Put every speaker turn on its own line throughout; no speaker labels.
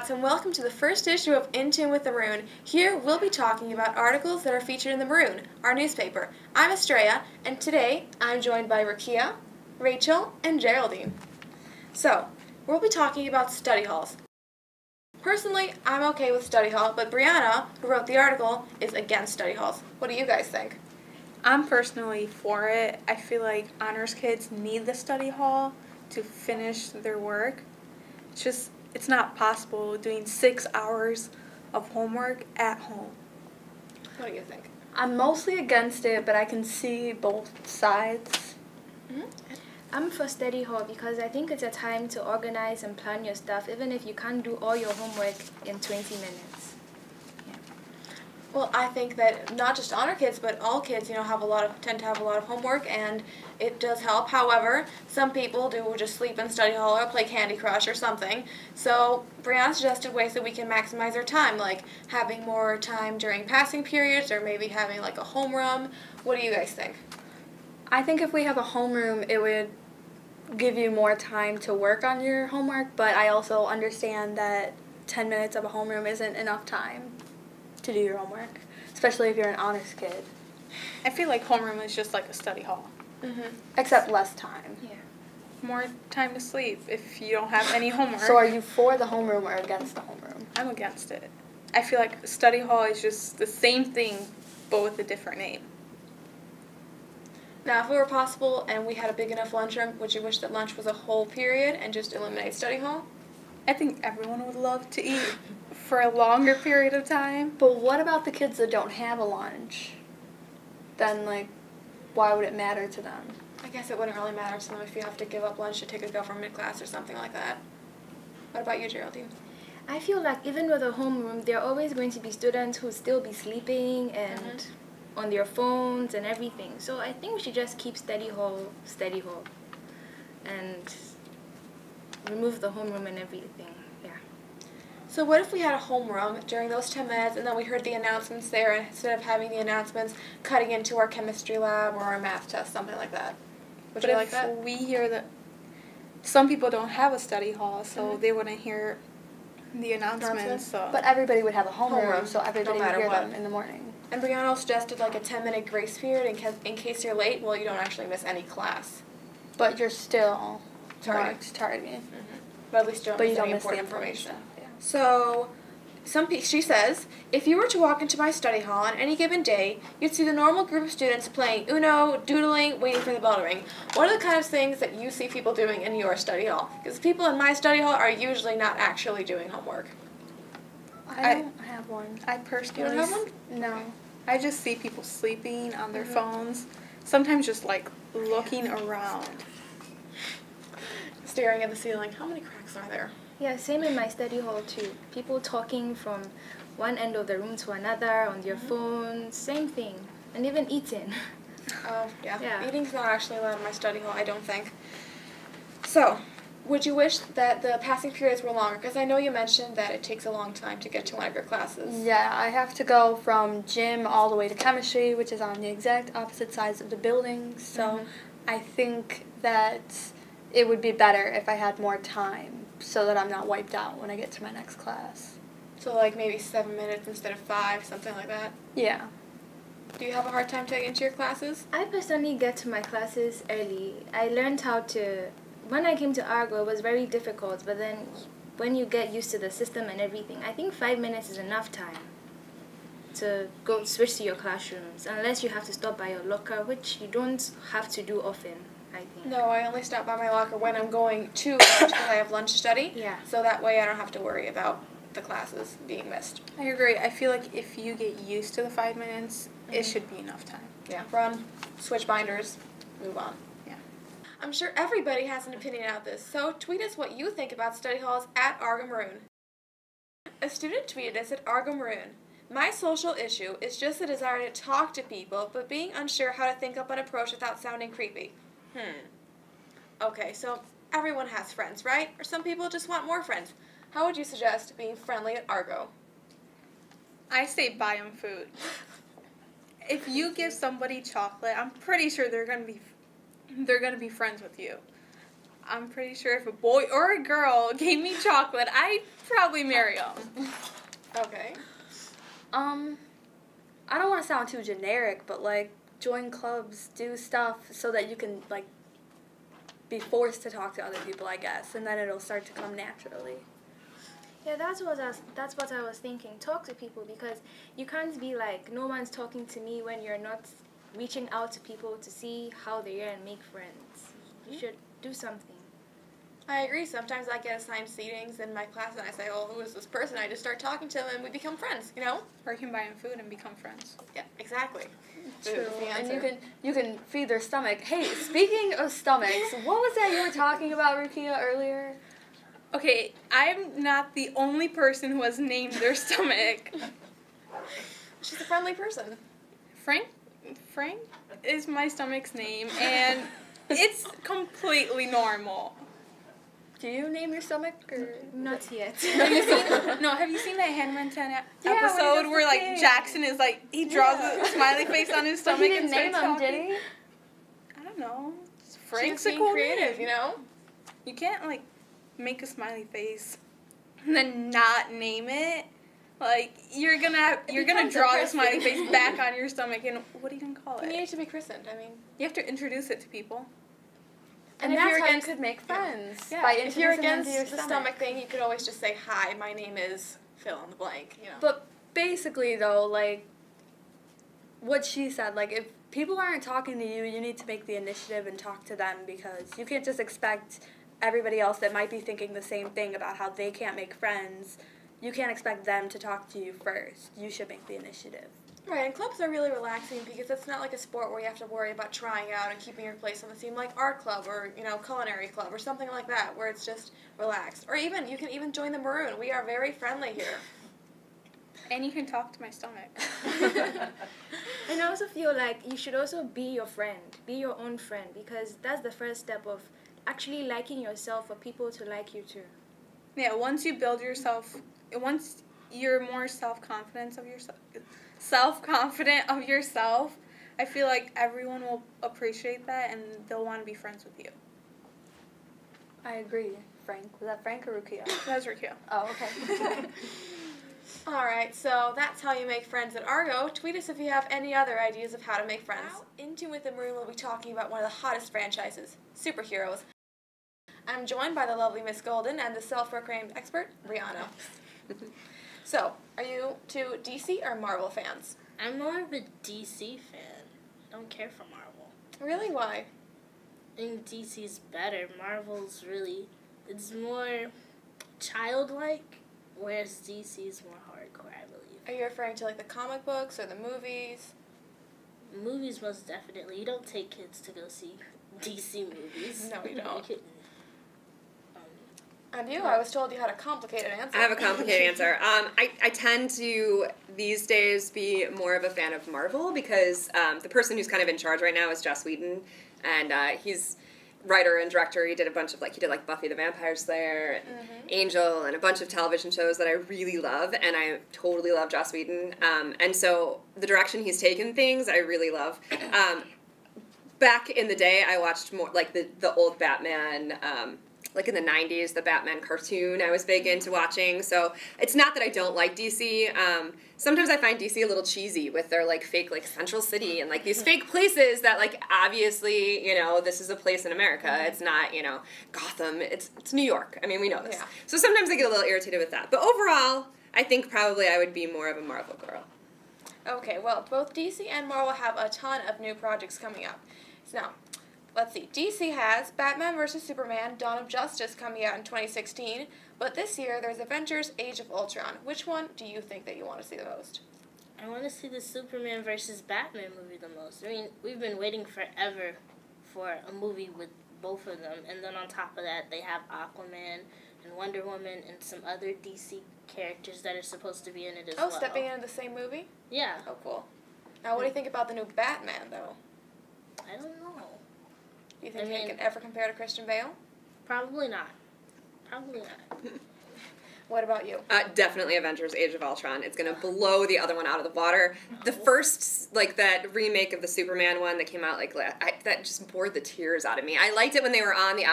Brats, and welcome to the first issue of In Tune with the Maroon. Here we'll be talking about articles that are featured in the Maroon, our newspaper. I'm Estrella, and today I'm joined by Rakia, Rachel, and Geraldine. So, we'll be talking about study halls. Personally, I'm okay with study hall, but Brianna, who wrote the article, is against study halls. What do you guys think?
I'm personally for it. I feel like honors kids need the study hall to finish their work. It's not possible doing 6 hours of homework at home.
What do you think?
I'm mostly against it, but I can see both sides.
Mm-hmm.
I'm for study hall because I think it's a time to organize and plan your stuff, even if you can't do all your homework in 20 minutes. Yeah.
Well, I think that not just honor kids, but all kids, tend to have a lot of homework, and it does help. However, some people do just sleep in study hall or play Candy Crush or something. So Brianna suggested ways that we can maximize our time, like having more time during passing periods, or maybe having like a homeroom. What do you guys think?
I think if we have a homeroom, it would give you more time to work on your homework, but I also understand that 10 minutes of a homeroom isn't enough time to do your homework, especially if you're an honors kid.
I feel like homeroom is just like a study hall.
Mm-hmm.
Except less time.
Yeah.
More time to sleep if you don't have any homework.
So are you for the homeroom or against the homeroom?
I'm against it. I feel like study hall is just the same thing, but with a different name.
Now, if it were possible and we had a big enough lunchroom, would you wish that lunch was a whole period and just eliminate study hall?
I think everyone would love to eat for a longer period of time.
But what about the kids that don't have a lunch? Then, why would it matter to them?
I guess it wouldn't really matter to them if you have to give up lunch to take a government class or something like that. What about you, Geraldine?
I feel like even with a homeroom, there are always going to be students who still be sleeping and on their phones and everything. So I think we should just keep study hall, and remove the homeroom and everything. Yeah.
So what if we had a homeroom during those 10 minutes and then we heard the announcements there, and instead of having the announcements cutting into our chemistry lab or our math test, something like that? Would you like that?
But if we hear that some people don't have a study hall, so they wouldn't hear the announcements. So.
But everybody would have a homeroom, so everybody would hear
what.
them in the morning.
And Brianna suggested like a 10-minute grace period in case you're late. Well, you don't actually miss any class.
But you're still
Tardy.
marked tardy.
But at least you don't
But
miss
you
any
don't miss the
important information.
Yeah.
So, she says, if you were to walk into my study hall on any given day, you'd see the normal group of students playing Uno, doodling, waiting for the bell to ring. What are the kind of things that you see people doing in your study hall? Because people in my study hall are usually not actually doing homework.
I don't have one.
I personally
You don't have one?
No.
I just see people sleeping on their phones. Sometimes just looking around.
Staring at the ceiling. How many cracks are there?
Yeah, same in my study hall too. People talking from one end of the room to another on their phones, same thing. And even eating.
Oh, yeah.
Yeah.
Eating's not actually allowed in my study hall, I don't think. So, would you wish that the passing periods were longer? Because I know you mentioned that it takes a long time to get to one of your classes.
Yeah, I have to go from gym all the way to chemistry, which is on the exact opposite sides of the building. So I think that it would be better if I had more time so that I'm not wiped out when I get to my next class.
So maybe 7 minutes instead of 5, something like that.
Yeah.
Do you have a hard time to get into your classes?
I personally get to my classes early. I learned how to... When I came to Argo, it was very difficult, but then when you get used to the system and everything, I think 5 minutes is enough time to go switch to your classrooms, unless you have to stop by your locker, which you don't have to do often, I think.
No, I only stop by my locker when I'm going to lunch because I have lunch study.
Yeah.
So that way I don't have to worry about the classes being missed.
I agree. I feel like if you get used to the 5 minutes, it should be enough time.
Yeah. Run, switch binders, move on. I'm sure everybody has an opinion about this, so tweet us what you think about study halls at Argo Maroon. A student tweeted us at Argo Maroon. My social issue is just the desire to talk to people, but being unsure how to think up an approach without sounding creepy. Okay, so everyone has friends, right? Or some people just want more friends. How would you suggest being friendly at Argo?
I say buy them food. If you give somebody chocolate, I'm pretty sure they're gonna be friends with you. I'm pretty sure if a boy or a girl gave me chocolate, I'd probably marry them.
Okay.
I don't want to sound too generic, but like join clubs, do stuff so that you can like be forced to talk to other people, I guess, and then it'll start to come naturally.
Yeah, that's what I was thinking. Talk to people, because you can't be like, no one's talking to me, when you're not reaching out to people to see how they are and make friends. You should do something.
I agree. Sometimes I get assigned seatings in my class and I say, oh, who is this person? I just start talking to them and we become friends, you know?
Or you can buy them food and become friends.
Yeah, exactly.
True.
Food is the
And
answer.
you can feed their stomach. Hey, speaking of stomachs, what was that you were talking about, Rukia, earlier?
Okay, I'm not the only person who has named their stomach.
She's a friendly person.
Frank is my stomach's name, and it's completely normal.
Do you name your stomach? Or?
Not yet.
Have you seen that Hannah Montana
Yeah,
episode
when
where like
thing.
Jackson is like, he draws a smiley face on his
But
stomach
he
and
didn't
starts
name him,
talking?
did he?
I don't know.
She's
Frank's
just
a
being
cool
creative,
name.
you know?
You can't like make a smiley face and then not name it. Like you're gonna
becomes
draw the
a
smiley
person.
face back on your stomach, and what are you gonna call
It
it?
needs to be christened, I mean.
You have to introduce it to people.
And
if
that's
you're
how
against-
you could make friends.
Yeah,
By
If you're
introducing them
against
to your
the stomach thing, you could always just say, hi, my name is fill in the blank, you know?
But basically, though, like, what she said, like, if people aren't talking to you, you need to make the initiative and talk to them, because you can't just expect everybody else that might be thinking the same thing about how they can't make friends. You can't expect them to talk to you first. You should make the initiative.
Right, and clubs are really relaxing because it's not like a sport where you have to worry about trying out and keeping your place on the team, like art club or, you know, culinary club or something like that, where it's just relaxed. Or even, you can even join the Maroon. We are very friendly here.
And you can talk to my stomach.
And I also feel like you should also be your friend. Be your own friend, because that's the first step of actually liking yourself for people to like you too.
Yeah, once you build yourself, once you're more self-confident of yourself, I feel like everyone will appreciate that and they'll want to be friends with you.
I agree, Frank. Was that Frank or Rukia?
That's Rukia.
Oh, okay.
Alright, so that's how you make friends at Argo. Tweet us if you have any other ideas of how to make friends. In Tune with the Maroon, we'll be talking about one of the hottest franchises, superheroes. I'm joined by the lovely Miss Golden and the self-proclaimed expert, Brianna. So, are you two DC or Marvel fans?
I'm more of a DC fan. I don't care for Marvel.
Really? Why?
I think DC's better. Marvel's really, it's more childlike, whereas DC's more hardcore, I believe.
Are you referring to like the comic books or the movies?
Movies, most definitely. You don't take kids to go see DC movies.
No, you don't.
Um,
And you? I was told you had a complicated answer.
I have a complicated answer. I tend to, these days, be more of a fan of Marvel because the person who's kind of in charge right now is Joss Whedon, and he's writer and director. He did a bunch of, he did Buffy the Vampire Slayer and Angel and a bunch of television shows that I really love, and I totally love Joss Whedon. And so the direction he's taken things, I really love. Back in the day, I watched more, the old Batman, in the 90s, the Batman cartoon I was big into watching. So it's not that I don't like DC. Sometimes I find DC a little cheesy with their fake Central City and these fake places that obviously, this is a place in America. It's not, Gotham. It's New York. I mean, we know this.
Yeah.
So sometimes I get a little irritated with that. But overall, I think probably I would be more of a Marvel girl.
Okay, well, both DC and Marvel have a ton of new projects coming up. So now, let's see. DC has Batman vs. Superman, Dawn of Justice coming out in 2016, but this year there's Avengers Age of Ultron. Which one do you think that you want to see the most?
I want to see the Superman versus Batman movie the most. I mean, we've been waiting forever for a movie with both of them, and then on top of that, they have Aquaman and Wonder Woman and some other DC characters that are supposed to be in it as well.
Oh, stepping into the same movie?
Yeah.
Oh, cool. Now, what do you think about the new Batman, though?
I don't know.
Do you think
I
they
mean-
can ever compare to Christian Bale?
Probably not. Probably not.
What about you?
Definitely Avengers Age of Ultron. It's going to blow the other one out of the water. The first, like, that remake of the Superman one that came out, like, that just bored the tears out of me. I liked it when they were on the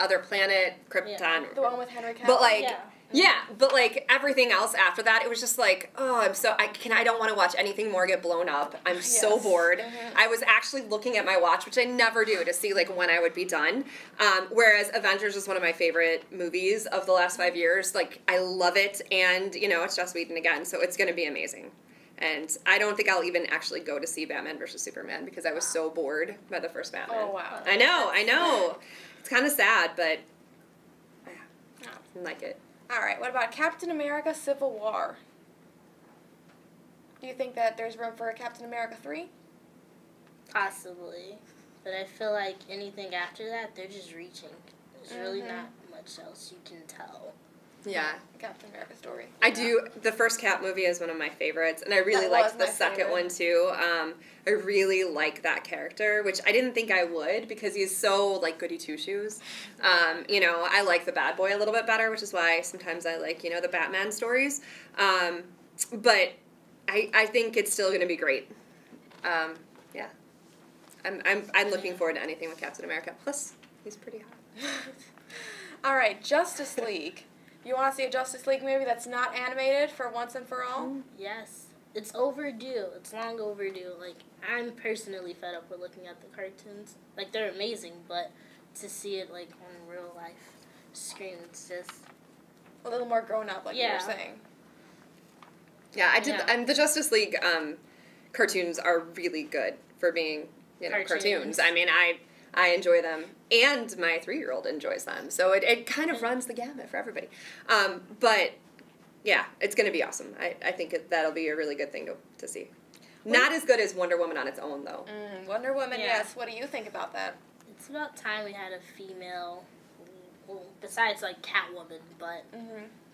other planet, Krypton.
Yeah. The one with Henry Cavill.
But, like... Yeah, but like everything else after that, it was just like, oh, I don't want to watch anything more get blown up. I'm so bored.
Mm-hmm.
I was actually looking at my watch, which I never do, to see like when I would be done. Whereas Avengers is one of my favorite movies of the last 5 years. Like, I love it, and you know, it's Joss Whedon again, so it's going to be amazing. And I don't think I'll even actually go to see Batman versus Superman because I was so bored by the first Batman.
Oh wow!
I know. It's kind of sad, but I like it.
All right, what about Captain America Civil War? Do you think that there's room for a Captain America 3?
Possibly. But I feel like anything after that, they're just reaching. There's really not much else you can tell.
Yeah.
Captain America story.
I do. The first Cap movie is one of my favorites, and I really liked the second one too. I really like that character, which I didn't think I would because he's so like goody two shoes. You know, I like the bad boy a little bit better, which is why sometimes I like the Batman stories. But I think it's still going to be great. Yeah, I'm looking forward to anything with Captain America. Plus, he's pretty hot.
All right, Justice League. You want to see a Justice League movie that's not animated for once and for all?
Yes. It's overdue. It's long overdue. Like, I'm personally fed up with looking at the cartoons. Like, they're amazing, but to see it, like, on real life screen, it's just...
A little more grown up, like you were saying.
Yeah, I did. And the Justice League cartoons are really good for being, cartoons. I mean, I enjoy them, and my 3-year-old enjoys them. So it kind of runs the gamut for everybody. But, yeah, it's going to be awesome. I think that'll be a really good thing to see. Not as good as Wonder Woman on its own, though.
Wonder Woman, yes. What do you think about that?
It's about time we had a female, besides, like, Catwoman, but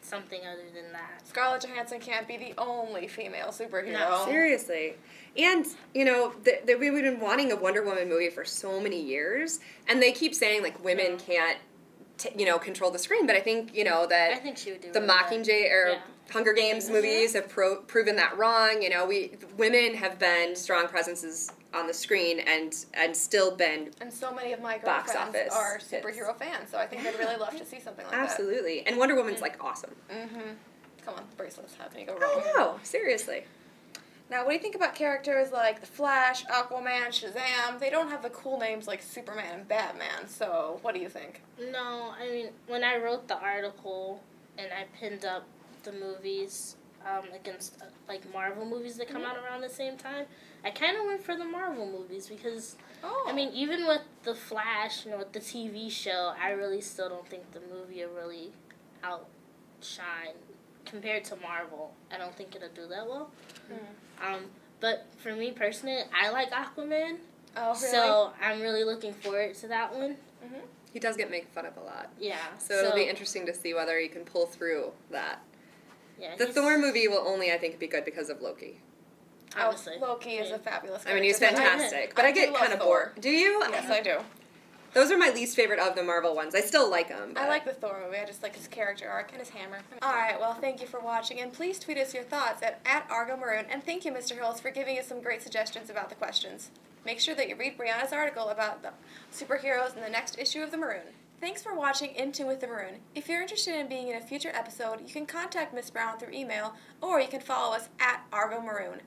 something other than that.
Scarlett Johansson can't be the only female superhero.
No, seriously. And, we've been wanting a Wonder Woman movie for so many years, and they keep saying, like, women can't, control the screen, but I think, that
I think she would do
the Mockingjay or Hunger Games movies have proven that wrong. Women have been strong presences on the screen and still been
and so many of my
box
girlfriends
office
are superhero fans, so I think they'd really love to see something like
Absolutely. And Wonder Woman's, like, awesome.
Come on, bracelets, how can you go wrong?
I know, seriously.
Now, what do you think about characters like The Flash, Aquaman, Shazam? They don't have the cool names like Superman and Batman, so what do you think?
No, I mean, when I wrote the article and I pinned up the movies against, like, Marvel movies that come out around the same time, I kind of went for the Marvel movies because, I mean, even with The Flash, with the TV show, I really still don't think the movie will really outshine compared to Marvel. I don't think it'll do that well. But for me personally, I like Aquaman.
Oh, really?
So I'm really looking forward to that one.
He does get made fun of a lot.
Yeah.
So it'll be interesting to see whether he can pull through that.
Yeah.
The Thor movie will only, I think, be good because of Loki.
Obviously.
Loki is a fabulous character.
I mean, he's fantastic. But I get kind of bored. Do you?
Yes, I do.
Those are my least favorite of the Marvel ones. I still like them.
I like the Thor movie. I just like his character arc and his hammer. Alright, well, thank you for watching, and please tweet us your thoughts at Argo Maroon, and thank you, Mr. Hills, for giving us some great suggestions about the questions. Make sure that you read Brianna's article about the superheroes in the next issue of the Maroon. Thanks for watching In Tune with the Maroon. If you're interested in being in a future episode, you can contact Miss Brown through email, or you can follow us at Argo Maroon.